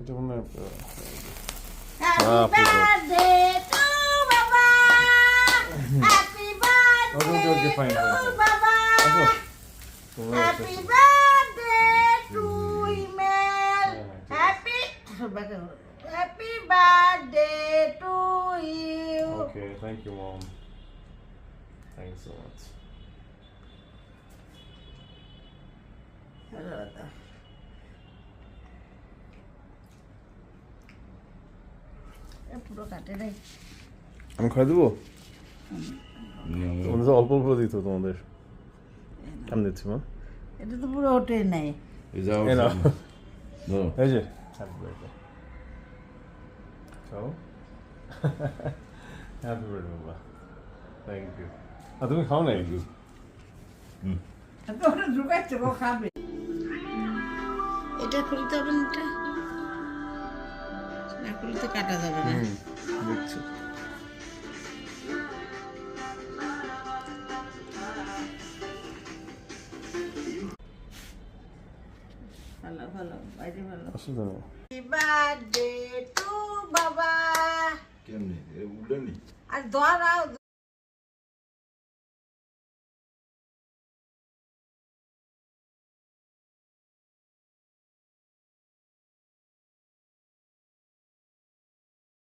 এটা মনে হয় Happy birthday to Baba. Happy birthday okay, fine, to fine. Baba. আসো তোমরা Happy birthday to Email. হ্যাঁ, Happy birthday to you. Okay, thank you, Mom. Thanks so much. পুরো কাটে নাই। আমি খাই দেবো তোমাদের তো অল্প অল্প দিত তোমাদের আমি দিচ্ছি মা এটা তো পুরো ওঠে নাই। Is that এই নাও। No. এই যে হ্যাপি বার্থডে খাও হ্যাপি বার্থডে বাবা থ্যাংক ইউ আর তুমি খাও না একটু ওটা ঢুকাচ্ছে ও খাবে। এটা খুলতে হবে না, এটা না খুলতে কাটা যাবে না। দেখছি ভালো ভালো বাইরে ভালো। অসুবিধা নেই হ্যাপি বার্থডে টু বাবা। কেমনে? উল্টানি? আর ধরাও